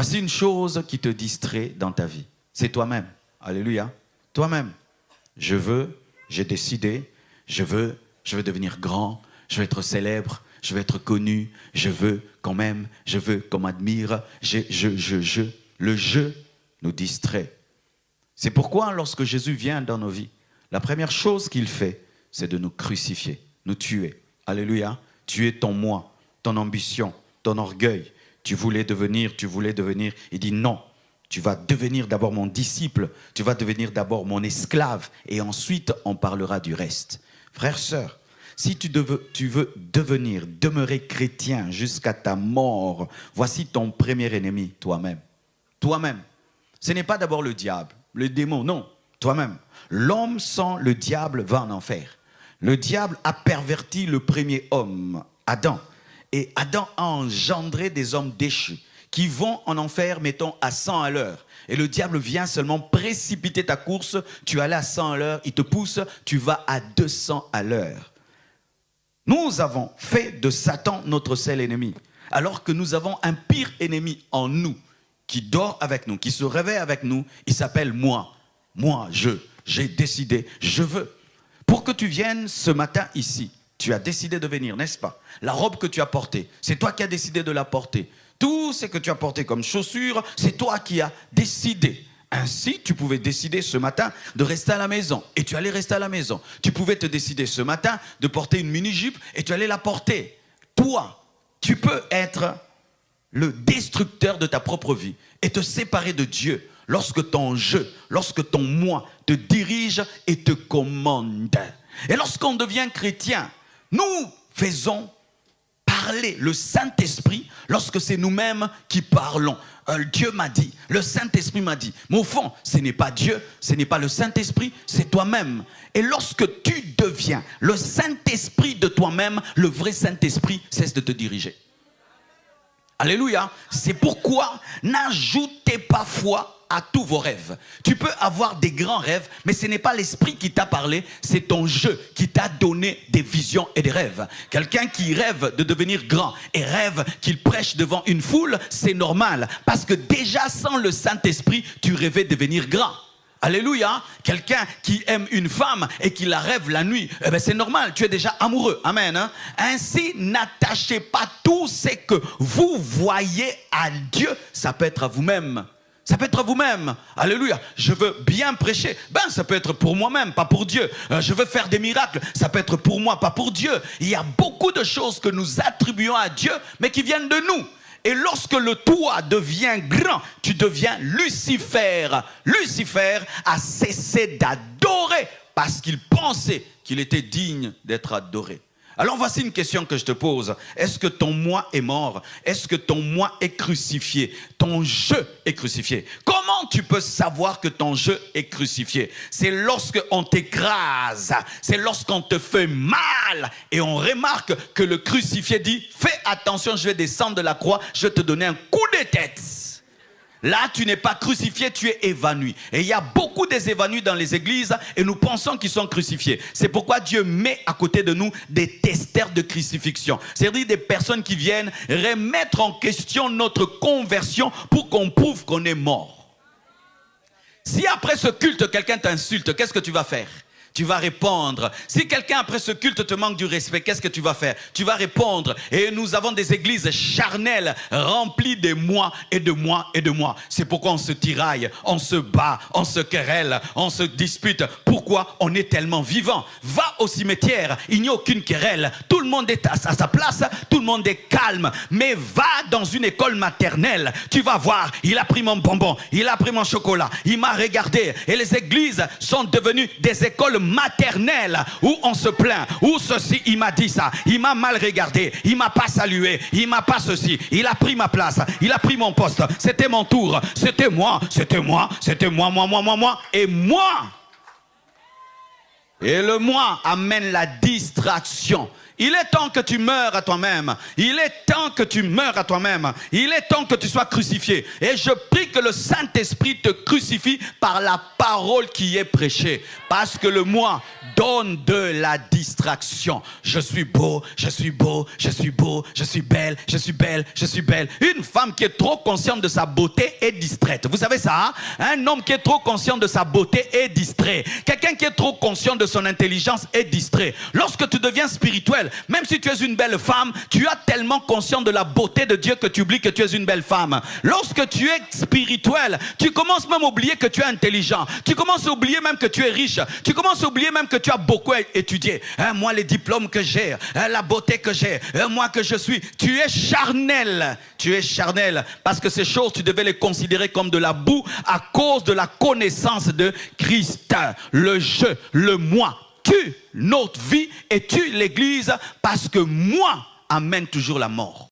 Voici une chose qui te distrait dans ta vie. C'est toi-même. Alléluia. Toi-même. Je veux, j'ai décidé, je veux devenir grand, je veux être célèbre, je veux être connu, je veux qu'on m'aime, je veux qu'on m'admire. Le je nous distrait. C'est pourquoi lorsque Jésus vient dans nos vies, la première chose qu'il fait, c'est de nous crucifier, nous tuer. Alléluia. Tuer ton moi, ton ambition, ton orgueil. Tu voulais devenir. Il dit non. Tu vas devenir d'abord mon disciple, tu vas devenir d'abord mon esclave, et ensuite on parlera du reste. Frères, sœurs, si tu veux demeurer chrétien jusqu'à ta mort, voici ton premier ennemi, toi-même. Toi-même. Ce n'est pas d'abord le diable, le démon, non, toi-même. L'homme sans le diable va en enfer. Le diable a perverti le premier homme, Adam. Et Adam a engendré des hommes déchus qui vont en enfer, mettons, à 100 à l'heure. Et le diable vient seulement précipiter ta course. Tu allais à 100 à l'heure, il te pousse, tu vas à 200 à l'heure. Nous avons fait de Satan notre seul ennemi, alors que nous avons un pire ennemi en nous, qui dort avec nous, qui se réveille avec nous. Il s'appelle moi. Moi, j'ai décidé, je veux. Pour que tu viennes ce matin ici, tu as décidé de venir, n'est-ce pas? La robe que tu as portée, c'est toi qui as décidé de la porter. Tout ce que tu as porté comme chaussures, c'est toi qui as décidé. Ainsi, tu pouvais décider ce matin de rester à la maison. Et tu allais rester à la maison. Tu pouvais te décider ce matin de porter une mini-jupe et tu allais la porter. Toi, tu peux être le destructeur de ta propre vie et te séparer de Dieu lorsque ton lorsque ton moi te dirige et te commande. Et lorsqu'on devient chrétien, nous faisons parler le Saint-Esprit lorsque c'est nous-mêmes qui parlons. Dieu m'a dit, le Saint-Esprit m'a dit. Mais au fond, ce n'est pas Dieu, ce n'est pas le Saint-Esprit, c'est toi-même. Et lorsque tu deviens le Saint-Esprit de toi-même, le vrai Saint-Esprit cesse de te diriger. Alléluia. C'est pourquoi n'ajoutez pas foi à tous vos rêves. Tu peux avoir des grands rêves, mais ce n'est pas l'esprit qui t'a parlé, c'est ton jeu qui t'a donné des visions et des rêves. Quelqu'un qui rêve de devenir grand et rêve qu'il prêche devant une foule, c'est normal, parce que déjà sans le Saint-Esprit, tu rêvais de devenir grand. Alléluia. Quelqu'un qui aime une femme et qui la rêve la nuit, eh ben c'est normal, tu es déjà amoureux. Amen. Hein? Ainsi, n'attachez pas tout ce que vous voyez à Dieu. Ça peut être à vous-même. Ça peut être à vous-même. Alléluia. Je veux bien prêcher. Ben, ça peut être pour moi-même, pas pour Dieu. Je veux faire des miracles. Ça peut être pour moi, pas pour Dieu. Il y a beaucoup de choses que nous attribuons à Dieu, mais qui viennent de nous. Et lorsque le toi devient grand, tu deviens Lucifer. Lucifer a cessé d'adorer parce qu'il pensait qu'il était digne d'être adoré. Alors voici une question que je te pose. Est-ce que ton moi est mort? Est-ce que ton moi est crucifié? Ton je est crucifié. Comment tu peux savoir que ton je est crucifié? C'est lorsqu'on t'écrase. C'est lorsqu'on te fait mal. Et on remarque que le crucifié dit, fais attention, je vais descendre de la croix, je vais te donner un coup de tête. Là, tu n'es pas crucifié, tu es évanoui. Et il y a beaucoup des évanouis dans les églises et nous pensons qu'ils sont crucifiés. C'est pourquoi Dieu met à côté de nous des testeurs de crucifixion. C'est-à-dire des personnes qui viennent remettre en question notre conversion pour qu'on prouve qu'on est mort. Si après ce culte, quelqu'un t'insulte, qu'est-ce que tu vas faire? Tu vas répondre. Si quelqu'un après ce culte te manque du respect, qu'est-ce que tu vas faire? Tu vas répondre. Et nous avons des églises charnelles remplies de moi et de moi et de moi. C'est pourquoi on se tiraille, on se bat, on se querelle, on se dispute. Pourquoi? On est tellement vivant. Va au cimetière, il n'y a aucune querelle. Tout le monde est à sa place, tout le monde est calme. Mais va dans une école maternelle, tu vas voir, il a pris mon bonbon, il a pris mon chocolat, il m'a regardé. Et les églises sont devenues des écoles maternelle où on se plaint, où ceci, il m'a dit ça, il m'a mal regardé, il m'a pas salué, il m'a pas ceci, il a pris ma place, il a pris mon poste, c'était mon tour, c'était moi, moi, et moi. Et le moi amène la distraction. Il est temps que tu meurs à toi-même. Il est temps que tu meurs à toi-même. Il est temps que tu sois crucifié. Et je prie que le Saint-Esprit te crucifie par la parole qui est prêchée. Parce que le moi donne de la distraction. Je suis beau, je suis beau, je suis beau, je suis belle, je suis belle, je suis belle. Une femme qui est trop consciente de sa beauté est distraite. Vous savez ça, hein? Un homme qui est trop conscient de sa beauté est distrait. Quelqu'un qui est trop conscient de son intelligence est distrait. Lorsque tu deviens spirituel, même si tu es une belle femme, tu es tellement conscient de la beauté de Dieu que tu oublies que tu es une belle femme. Lorsque tu es spirituel, tu commences même à oublier que tu es intelligent. Tu commences à oublier même que tu es riche. Tu commences à oublier même que tu as beaucoup étudié. Hein, moi, les diplômes que j'ai, la beauté que j'ai, moi que je suis. Tu es charnel. Tu es charnel. Parce que ces choses, tu devais les considérer comme de la boue à cause de la connaissance de Christ. Le je, le moi, tue notre vie et tue l'Église parce que moi amène toujours la mort.